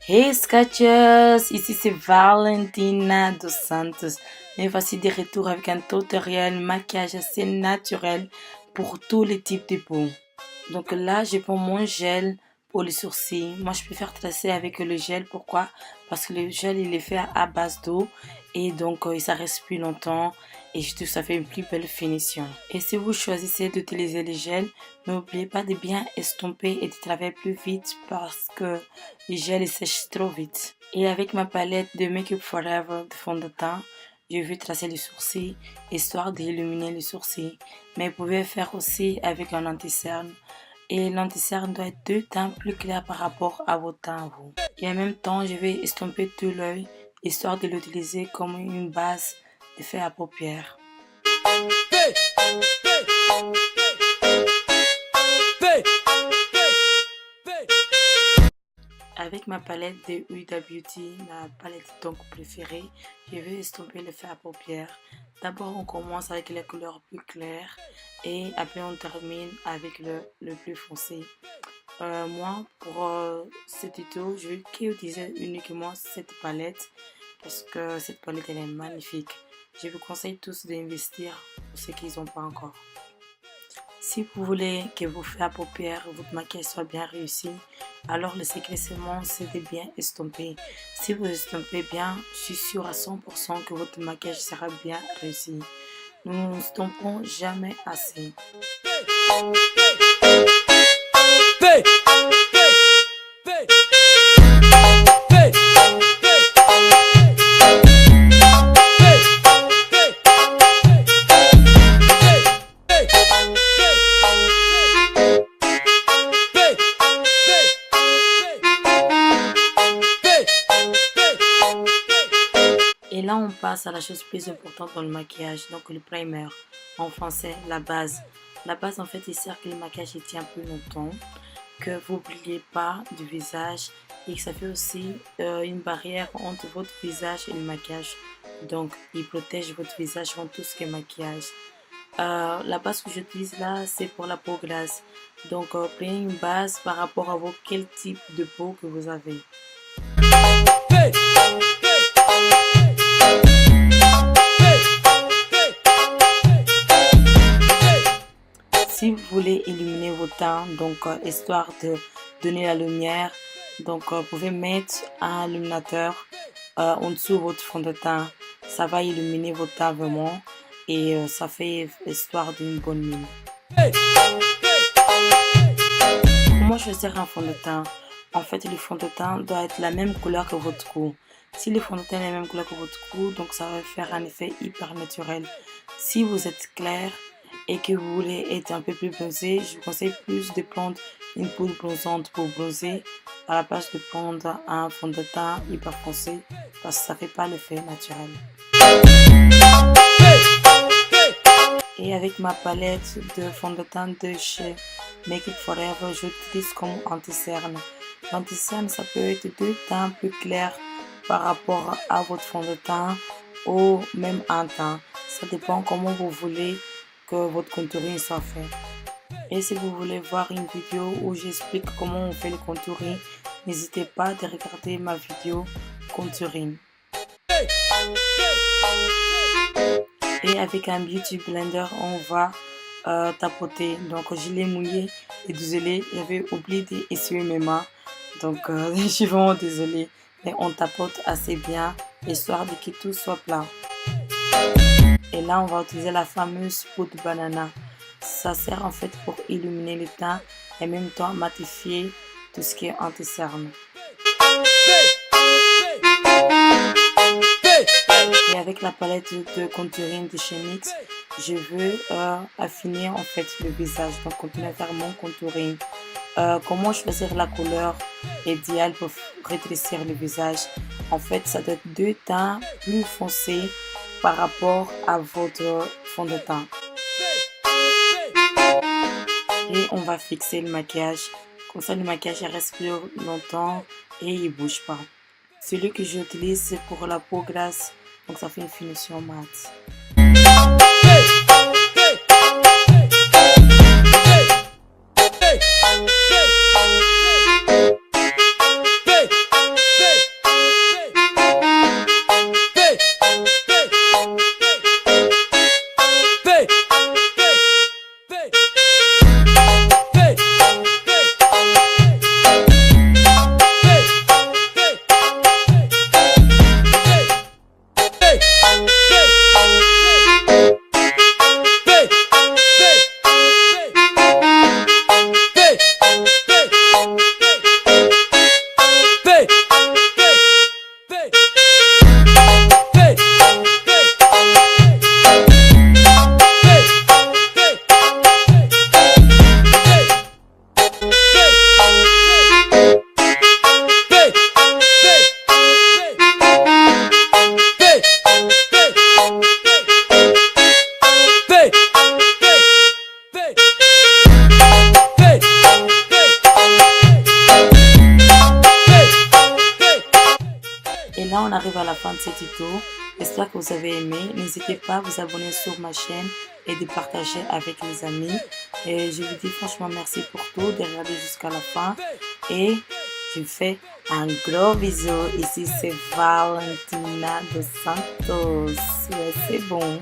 Hey Sketchers, ici c'est Valentina dos Santos. Me voici de retour avec un tutoriel maquillage assez naturel pour tous les types de peau. Donc là, je prends mon gel pour les sourcils. Moi, je préfère tracer avec le gel. Pourquoi? Parce que le gel, il est fait à base d'eau et donc ça reste plus longtemps et je trouve que ça fait une plus belle finition. Et si vous choisissez d'utiliser le gel, n'oubliez pas de bien estomper et de travailler plus vite parce que le gel il sèche trop vite. Et avec ma palette de Make Up Forever de fond de teint, je vais tracer les sourcils histoire d'illuminer les sourcils. Mais vous pouvez faire aussi avec un anti-cerne. Et l'anti-cerne doit être deux teints plus clairs par rapport à vos teints vous. Et en même temps, je vais estomper tout l'œil histoire de l'utiliser comme une base de fait à paupières. Avec ma palette de Huda Beauty, ma palette donc préférée, je vais estomper le fard à paupières. D'abord, on commence avec les couleurs plus claires et après on termine avec le plus foncé. Moi, pour ce tuto, je vais utiliser uniquement cette palette parce que cette palette elle est magnifique. Je vous conseille tous d'investir pour ceux qui n'ont pas encore. Si vous voulez que vos fards à paupières, votre maquillage soit bien réussi, alors le secret seulement c'est de bien estomper. Si vous estompez bien, je suis sûre à 100% que votre maquillage sera bien réussi. Nous ne estompons jamais assez. Et là, on passe à la chose plus importante dans le maquillage, donc le primer. En français, la base. La base, en fait, il sert que le maquillage tient plus longtemps, que vous n'oubliez pas du visage et que ça fait aussi une barrière entre votre visage et le maquillage. Donc, il protège votre visage contre tout ce qui est maquillage. La base que j'utilise là, c'est pour la peau grasse. Donc, prenez une base par rapport à quel type de peau que vous avez. Si vous voulez illuminer vos teints, donc histoire de donner la lumière, donc vous pouvez mettre un illuminateur en dessous de votre fond de teint. Ça va illuminer vos teints vraiment et ça fait histoire d'une bonne mine. Comment choisir un fond de teint? En fait, le fond de teint doit être la même couleur que votre cou. Si le fond de teint est la même couleur que votre cou, donc ça va faire un effet hyper naturel. Si vous êtes clair et que vous voulez être un peu plus bronzé, je vous conseille plus de prendre une poudre bronzante pour bronzer à la place de prendre un fond de teint hyper foncé parce que ça ne fait pas l'effet naturel. Et avec ma palette de fond de teint de chez Make Up Forever, j'utilise comme anti-cerne. L'anti-cerne, ça peut être deux teints plus clairs par rapport à votre fond de teint ou même un teint. Ça dépend comment vous voulez que votre contouring soit fait. Et si vous voulez voir une vidéo où j'explique comment on fait le contouring, n'hésitez pas à regarder ma vidéo contouring. Et avec un beauty blender, on va tapoter. Donc je l'ai mouillé et désolé, j'avais oublié d'essuyer mes mains. Donc je suis vraiment désolée. Mais on tapote assez bien, histoire de que tout soit plat. Et là, on va utiliser la fameuse poudre de banana. Ça sert en fait pour illuminer les teints et en même temps matifier tout ce qui est anti-cerne. Et avec la palette de contouring de chez NYX, je veux affiner en fait le visage. Donc, continuer à faire mon contouring. Comment choisir la couleur idéale pour rétrécir le visage? En fait, ça doit être deux teints plus foncés par rapport à votre fond de teint. Et on va fixer le maquillage. Comme ça, le maquillage reste plus longtemps et il ne bouge pas. Celui que j'utilise, c'est pour la peau grasse. Donc, ça fait une finition mate. là, on arrive à la fin de ce tuto. J'espère que vous avez aimé. N'hésitez pas à vous abonner sur ma chaîne et de partager avec les amis. Et je vous dis franchement merci pour tout, de regarder jusqu'à la fin. Et je vous fais un gros bisou. Ici, c'est Valentina dos Santos. Ouais, c'est bon.